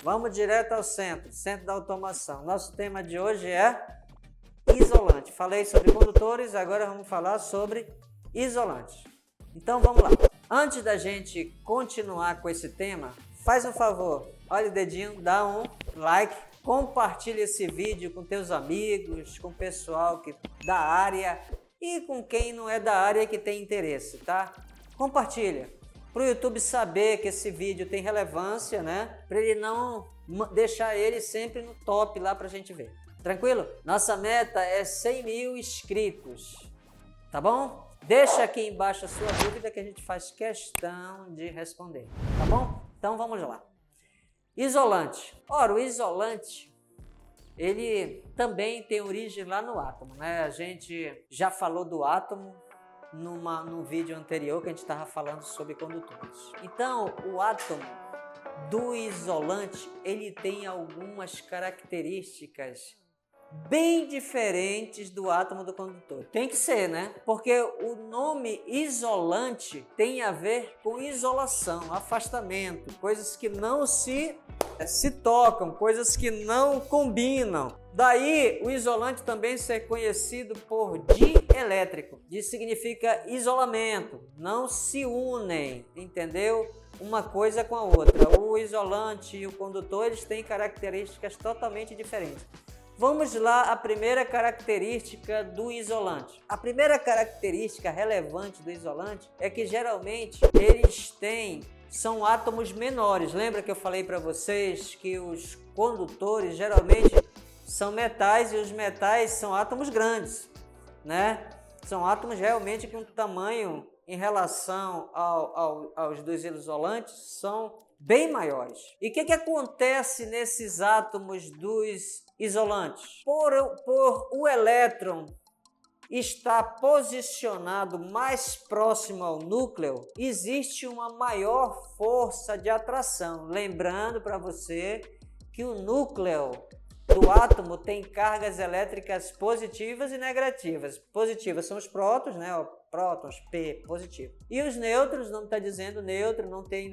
Vamos direto ao centro, centro da automação. Nosso tema de hoje é isolante. Falei sobre condutores, agora vamos falar sobre isolantes. Então vamos lá. Antes da gente continuar com esse tema, faz um favor, olha o dedinho, dá um like, compartilha esse vídeo com teus amigos, com o pessoal da área e com quem não é da área que tem interesse, tá? Compartilha, para o YouTube saber que esse vídeo tem relevância, né? Para ele não deixar ele sempre no top lá para a gente ver. Tranquilo? Nossa meta é 100 mil inscritos, tá bom? Deixa aqui embaixo a sua dúvida que a gente faz questão de responder, tá bom? Então vamos lá. Isolante. Ora, o isolante, ele também tem origem lá no átomo, né? A gente já falou do átomo num vídeo anterior que a gente estava falando sobre condutores. Então, o átomo do isolante, ele tem algumas características bem diferentes do átomo do condutor. Tem que ser, né? Porque o nome isolante tem a ver com isolação, afastamento, coisas que não se tocam, coisas que não combinam. Daí o isolante também ser conhecido por dielétrico. Di significa isolamento, não se unem, entendeu? Uma coisa com a outra. O isolante e o condutor, eles têm características totalmente diferentes. Vamos lá, a primeira característica do isolante. A primeira característica relevante do isolante é que geralmente eles são átomos menores. Lembra que eu falei para vocês que os condutores geralmente são metais e os metais são átomos grandes, né? São átomos realmente com tamanho em relação aos dos isolantes são bem maiores. E o que acontece nesses átomos dos isolantes? Por o elétron estar posicionado mais próximo ao núcleo, existe uma maior força de atração. Lembrando para você que o núcleo do átomo tem cargas elétricas positivas e negativas. Positivas são os prótons, né? Prótons, P, positivo. E os nêutrons, não está dizendo neutro, não tem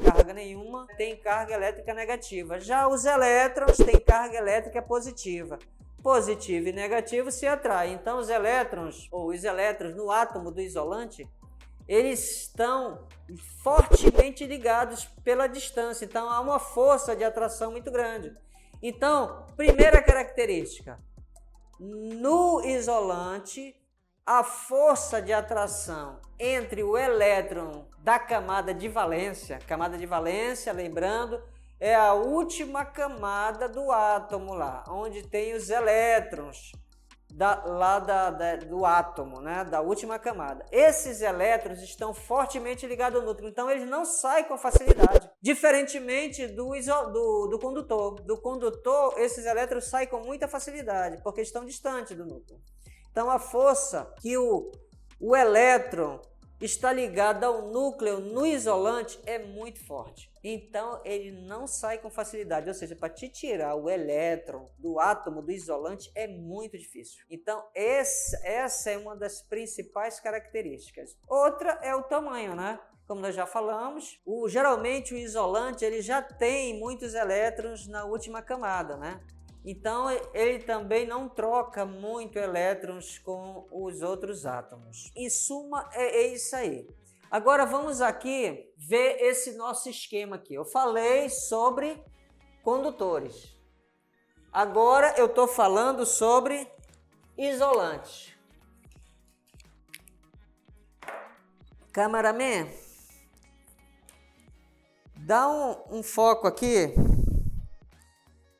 carga nenhuma, tem carga elétrica negativa. Já os elétrons têm carga elétrica positiva. Positivo e negativo se atraem. Então os elétrons no átomo do isolante, eles estão fortemente ligados pela distância. Então há uma força de atração muito grande. Então, primeira característica, no isolante, a força de atração entre o elétron da camada de valência, lembrando, é a última camada do átomo lá, onde tem os elétrons do átomo, né, da última camada. Esses elétrons estão fortemente ligados ao núcleo, então eles não saem com facilidade, diferentemente do condutor. Do condutor, esses elétrons saem com muita facilidade, porque estão distantes do núcleo. Então a força que o elétron está ligado ao núcleo no isolante é muito forte. Então ele não sai com facilidade, ou seja, para te tirar o elétron do átomo do isolante é muito difícil. Então essa é uma das principais características. Outra é o tamanho, né? Como nós já falamos, geralmente o isolante ele já tem muitos elétrons na última camada, né? Então ele também não troca muito elétrons com os outros átomos. Em suma, é isso aí. Agora vamos aqui ver esse nosso esquema aqui. Eu falei sobre condutores. Agora eu estou falando sobre isolantes. Cameraman, dá um foco aqui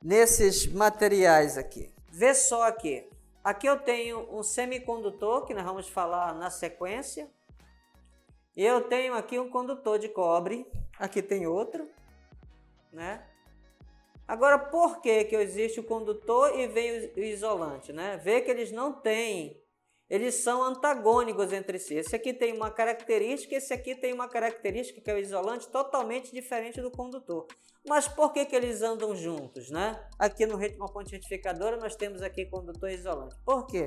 nesses materiais aqui. Vê só aqui. Aqui eu tenho um semicondutor, que nós vamos falar na sequência. Eu tenho aqui um condutor de cobre. Aqui tem outro, né? Agora, por que existe o condutor e vem o isolante, né? Vê que eles não têm, eles são antagônicos entre si. Esse aqui tem uma característica, esse aqui tem uma característica, que é o isolante, totalmente diferente do condutor. Mas por que eles andam juntos, né? Aqui no uma ponte retificadora nós temos aqui condutor e isolante. Por quê?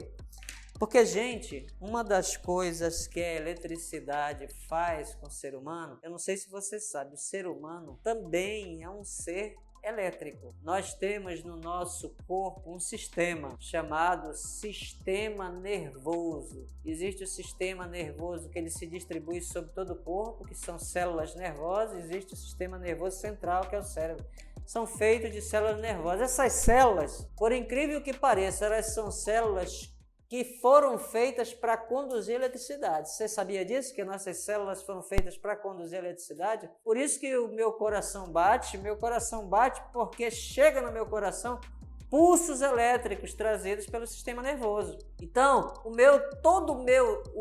Porque, gente, uma das coisas que a eletricidade faz com o ser humano, eu não sei se você sabe, o ser humano também é um ser elétrico. Nós temos no nosso corpo um sistema chamado sistema nervoso. Existe o sistema nervoso que ele se distribui sobre todo o corpo, que são células nervosas. Existe o sistema nervoso central, que é o cérebro. São feitos de células nervosas. Essas células, por incrível que pareça, elas são células que foram feitas para conduzir eletricidade. Você sabia disso? Que nossas células foram feitas para conduzir eletricidade? Por isso que o meu coração bate porque chega no meu coração pulsos elétricos trazidos pelo sistema nervoso. Então, todo o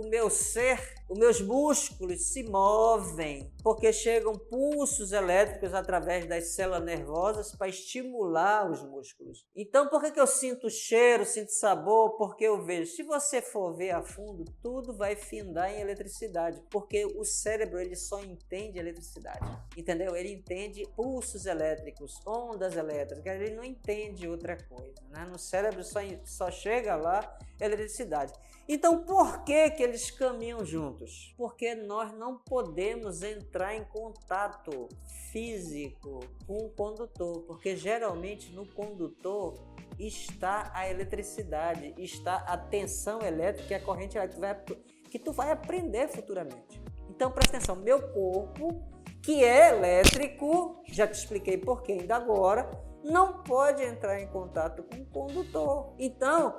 meu ser, os meus músculos se movem porque chegam pulsos elétricos através das células nervosas para estimular os músculos. Então, por que eu sinto cheiro, sinto sabor? Porque eu vejo. Se você for ver a fundo, tudo vai findar em eletricidade, porque o cérebro ele só entende eletricidade, entendeu? Ele entende pulsos elétricos, ondas elétricas, ele não entende outra coisa, né? No cérebro só chega lá eletricidade. Então, por que eles caminham juntos? Porque nós não podemos entrar em contato físico com o condutor, porque geralmente no condutor está a eletricidade, está a tensão elétrica e a corrente elétrica que tu vai aprender futuramente. Então, presta atenção, meu corpo, que é elétrico, já te expliquei por que ainda agora, não pode entrar em contato com o condutor. Então,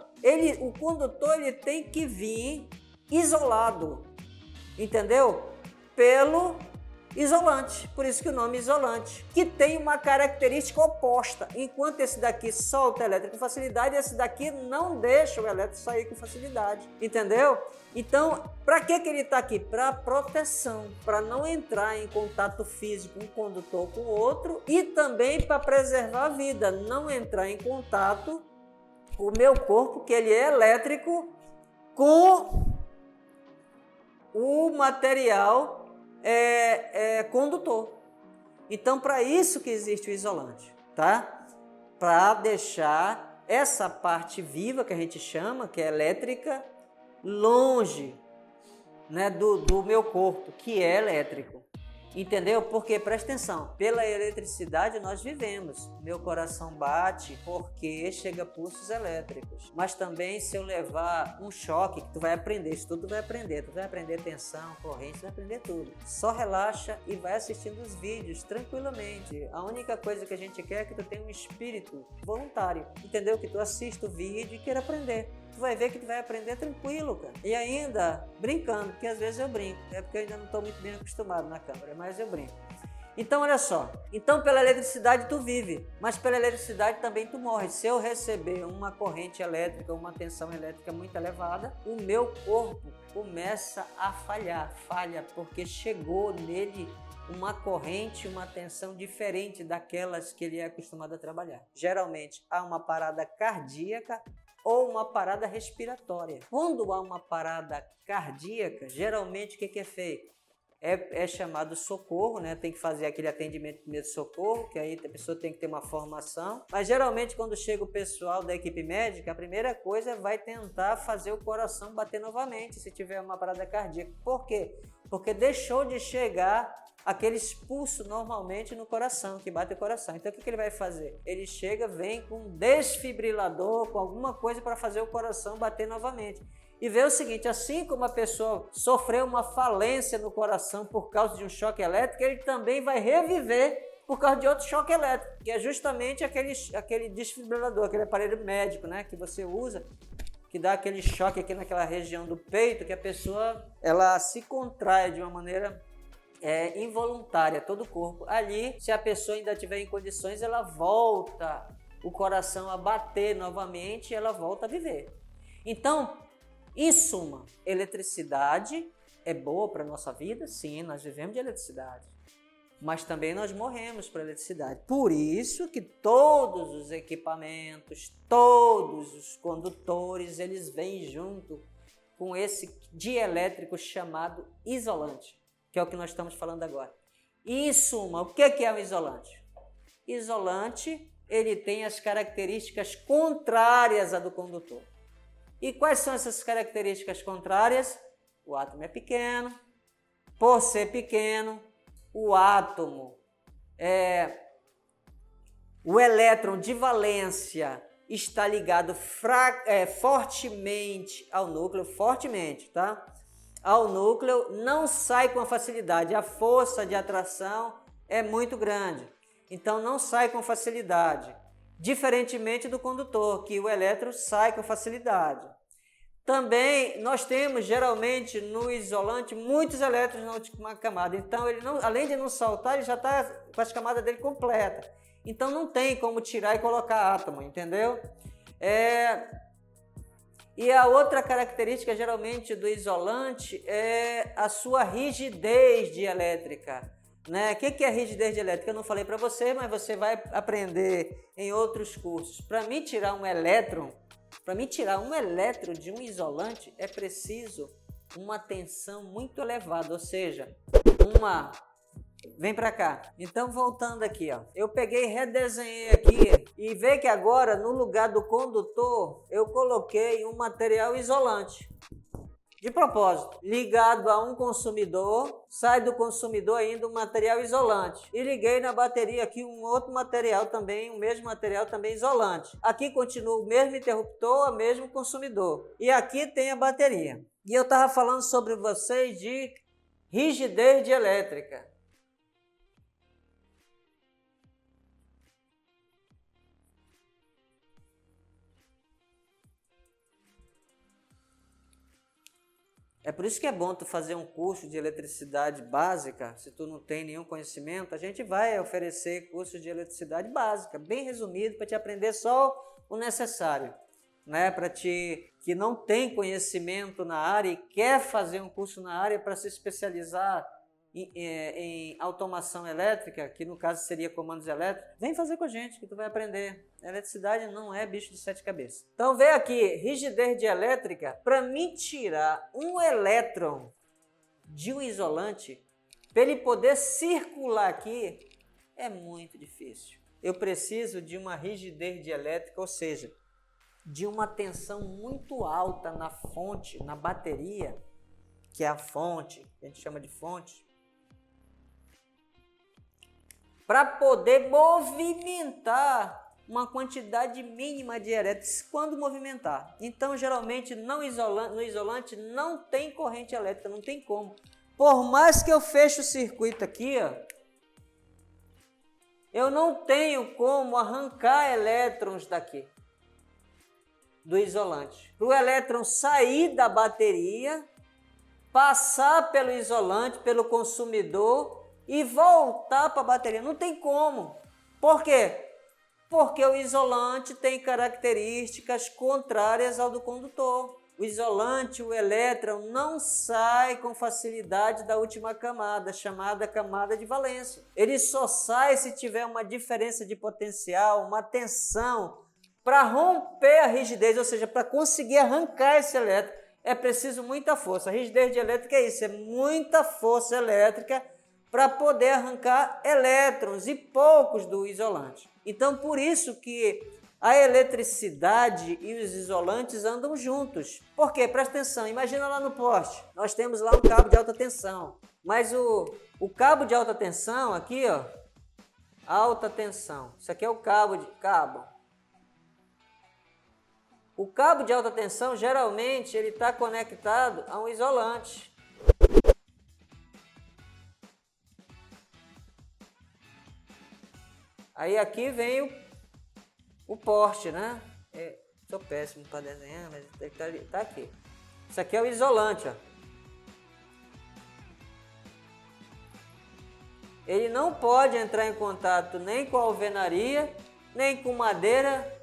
o condutor ele tem que vir isolado, entendeu? Pelo isolante, por isso que o nome é isolante, que tem uma característica oposta. Enquanto esse daqui solta elétrico com facilidade, esse daqui não deixa o elétrico sair com facilidade, entendeu? Então, para que ele está aqui? Para proteção, para não entrar em contato físico um condutor com o outro e também para preservar a vida, não entrar em contato o meu corpo, que ele é elétrico, com o material condutor. Então, para isso que existe o isolante, tá? Para deixar essa parte viva que a gente chama, que é elétrica, longe, né, do meu corpo, que é elétrico. Entendeu? Porque, presta atenção, pela eletricidade nós vivemos. Meu coração bate porque chega pulsos elétricos. Mas também se eu levar um choque, que tu vai aprender, isso tudo tu vai aprender tensão, corrente, tu vai aprender tudo. Só relaxa e vai assistindo os vídeos tranquilamente. A única coisa que a gente quer é que tu tenha um espírito voluntário, entendeu? Que tu assista o vídeo e queira aprender. Tu vai ver que tu vai aprender tranquilo, cara. E ainda brincando, porque às vezes eu brinco. É porque eu ainda não estou muito bem acostumado na câmera, mas eu brinco. Então, olha só. Então, pela eletricidade tu vive, mas pela eletricidade também tu morre. Se eu receber uma corrente elétrica, uma tensão elétrica muito elevada, o meu corpo começa a falhar. Falha porque chegou nele uma corrente, uma tensão diferente daquelas que ele é acostumado a trabalhar. Geralmente, há uma parada cardíaca ou uma parada respiratória. Quando há uma parada cardíaca, geralmente o que é feito? É chamado socorro, né? Tem que fazer aquele atendimento de primeiro socorro, que aí a pessoa tem que ter uma formação. Mas geralmente quando chega o pessoal da equipe médica, a primeira coisa vai tentar fazer o coração bater novamente, se tiver uma parada cardíaca. Por quê? Porque deixou de chegar aquele pulso normalmente no coração, que bate o coração. Então o que ele vai fazer? Ele chega, vem com um desfibrilador, com alguma coisa para fazer o coração bater novamente. E vê o seguinte, assim como a pessoa sofreu uma falência no coração por causa de um choque elétrico, ele também vai reviver por causa de outro choque elétrico, que é justamente aquele desfibrilador, aquele aparelho médico, né, que você usa, que dá aquele choque aqui naquela região do peito, que a pessoa ela se contrai de uma maneira involuntária, todo o corpo. Ali, se a pessoa ainda estiver em condições, ela volta o coração a bater novamente e ela volta a viver. Então, em suma, eletricidade é boa para a nossa vida? Sim, nós vivemos de eletricidade. Mas também nós morremos por eletricidade. Por isso que todos os equipamentos, todos os condutores, eles vêm junto com esse dielétrico chamado isolante, que é o que nós estamos falando agora. E, em suma, o que é o isolante? Isolante, ele tem as características contrárias à do condutor. E quais são essas características contrárias? O átomo é pequeno. Por ser pequeno, o átomo o elétron de valência está ligado fortemente ao núcleo, fortemente, tá? Ao núcleo, não sai com facilidade. A força de atração é muito grande, então não sai com facilidade. Diferentemente do condutor, que o elétron sai com facilidade. Também nós temos geralmente no isolante muitos elétrons na última camada, então ele não, além de não saltar, ele já está com as camadas dele completa. Então não tem como tirar e colocar átomo, entendeu? E a outra característica geralmente do isolante é a sua rigidez dielétrica. Né? O que é rigidez dielétrica? Eu não falei para você, mas você vai aprender em outros cursos. Para mim tirar um elétron de um isolante é preciso uma tensão muito elevada, ou seja, Vem para cá. Então, voltando aqui, ó. Eu peguei e redesenhei aqui e vê que agora, no lugar do condutor, eu coloquei um material isolante. De propósito, ligado a um consumidor, sai do consumidor ainda um material isolante. E liguei na bateria aqui um outro material também, o mesmo material também isolante. Aqui continua o mesmo interruptor, o mesmo consumidor. E aqui tem a bateria. E eu estava falando sobre vocês de rigidez dielétrica. É por isso que é bom tu fazer um curso de eletricidade básica. Se tu não tem nenhum conhecimento, a gente vai oferecer cursos de eletricidade básica, bem resumido, para te aprender só o necessário, né? Para ti que não tem conhecimento na área e quer fazer um curso na área para se especializar em automação elétrica, que no caso seria comandos elétricos, vem fazer com a gente que tu vai aprender. A eletricidade não é bicho de sete cabeças. Então vê aqui, rigidez dielétrica. Para mim tirar um elétron de um isolante, para ele poder circular aqui, é muito difícil. Eu preciso de uma rigidez dielétrica, ou seja, de uma tensão muito alta na fonte, na bateria, que é a fonte, a gente chama de fonte, para poder movimentar uma quantidade mínima de elétrons quando movimentar. Então, geralmente, no isolante não tem corrente elétrica, não tem como. Por mais que eu feche o circuito aqui, ó, eu não tenho como arrancar elétrons daqui, do isolante. Para o elétron sair da bateria, passar pelo isolante, pelo consumidor e voltar para a bateria. Não tem como. Por quê? Porque o isolante tem características contrárias ao do condutor. O isolante, o elétron, não sai com facilidade da última camada, chamada camada de valência. Ele só sai se tiver uma diferença de potencial, uma tensão, para romper a rigidez, ou seja, para conseguir arrancar esse elétron. É preciso muita força. A rigidez dielétrica é isso, é muita força elétrica para poder arrancar elétrons e poucos do isolante. Então, por isso que a eletricidade e os isolantes andam juntos. Por quê? Presta atenção, imagina lá no poste, nós temos lá um cabo de alta tensão, mas o cabo de alta tensão aqui, ó, alta tensão, isso aqui é o cabo. O cabo de alta tensão, geralmente, ele está conectado a um isolante. Aí aqui vem o poste, né? Sou péssimo para desenhar, mas tá aqui. Isso aqui é o isolante, ó. Ele não pode entrar em contato nem com a alvenaria, nem com madeira,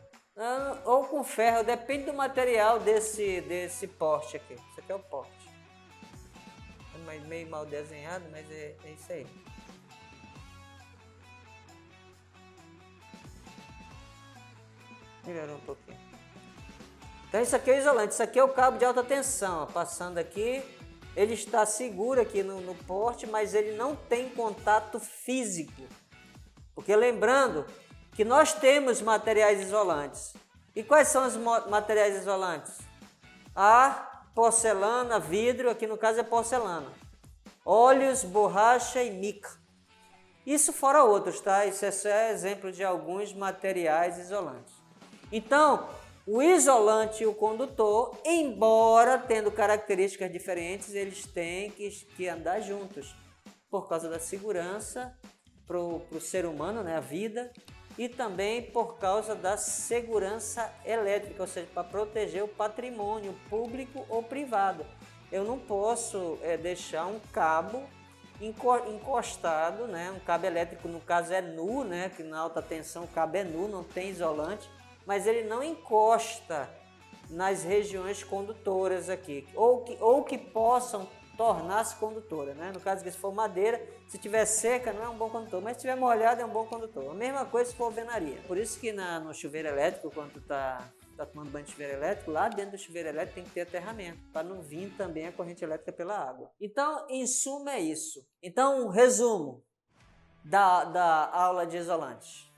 ou com ferro, depende do material desse poste aqui. Isso aqui é o poste. É meio mal desenhado, mas é isso aí. Melhorou um pouquinho. Então isso aqui é o isolante, isso aqui é o cabo de alta tensão, ó, passando aqui. Ele está seguro aqui no poste, mas ele não tem contato físico. Porque lembrando que nós temos materiais isolantes. E quais são os materiais isolantes? Ar, porcelana, vidro, aqui no caso é porcelana. Óleos, borracha e mica. Isso fora outros, tá? Isso é só exemplo de alguns materiais isolantes. Então, o isolante e o condutor, embora tendo características diferentes, eles têm que andar juntos, por causa da segurança para o ser humano, né, a vida, e também por causa da segurança elétrica, ou seja, para proteger o patrimônio público ou privado. Eu não posso deixar um cabo encostado, né, um cabo elétrico, no caso é nu, né, que na alta tensão o cabo é nu, não tem isolante, mas ele não encosta nas regiões condutoras aqui, ou que possam tornar-se condutora, né? No caso que se for madeira, se tiver seca não é um bom condutor, mas se tiver molhado é um bom condutor. A mesma coisa se for alvenaria. Por isso que no chuveiro elétrico, quando tu tá tomando banho de chuveiro elétrico, lá dentro do chuveiro elétrico tem que ter aterramento, para não vir também a corrente elétrica pela água. Então, em suma é isso. Então, um resumo da aula de isolantes.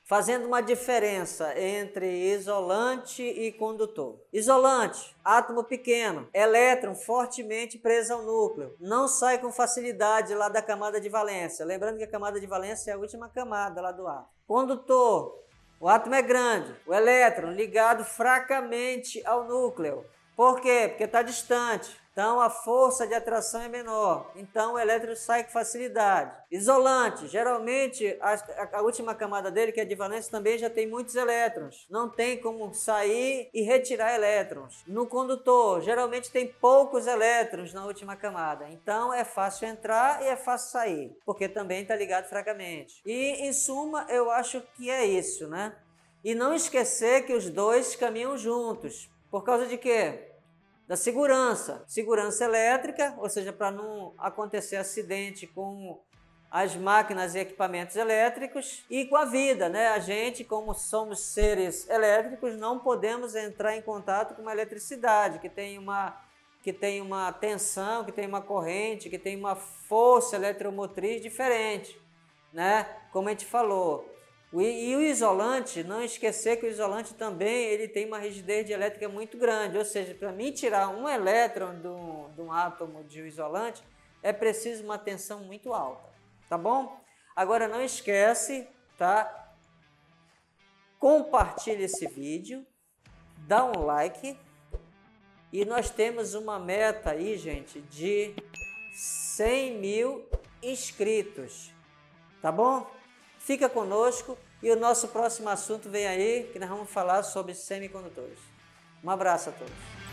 Fazendo uma diferença entre isolante e condutor. Isolante, átomo pequeno, elétron fortemente preso ao núcleo, não sai com facilidade lá da camada de valência. Lembrando que a camada de valência é a última camada lá do átomo. Condutor, o átomo é grande, o elétron ligado fracamente ao núcleo. Por quê? Porque está distante. Então, a força de atração é menor. Então, o elétron sai com facilidade. Isolante. Geralmente, a última camada dele, que é de valência, também já tem muitos elétrons. Não tem como sair e retirar elétrons. No condutor, geralmente tem poucos elétrons na última camada. Então, é fácil entrar e é fácil sair, porque também está ligado fracamente. E, em suma, eu acho que é isso, né? E não esquecer que os dois caminham juntos. Por causa de quê? Da segurança elétrica, ou seja, para não acontecer acidente com as máquinas e equipamentos elétricos, e com a vida, né? A gente, como somos seres elétricos, não podemos entrar em contato com uma eletricidade que tem uma tensão, que tem uma corrente, que tem uma força eletromotriz diferente, né? Como a gente falou. E o isolante, não esquecer que o isolante também ele tem uma rigidez elétrica muito grande, ou seja, para mim tirar um elétron de um átomo de um isolante, é preciso uma tensão muito alta, tá bom? Agora não esquece, tá? Compartilhe esse vídeo, dá um like, e nós temos uma meta aí, gente, de 100 mil inscritos, tá bom? Fica conosco e o nosso próximo assunto vem aí, que nós vamos falar sobre semicondutores. Um abraço a todos.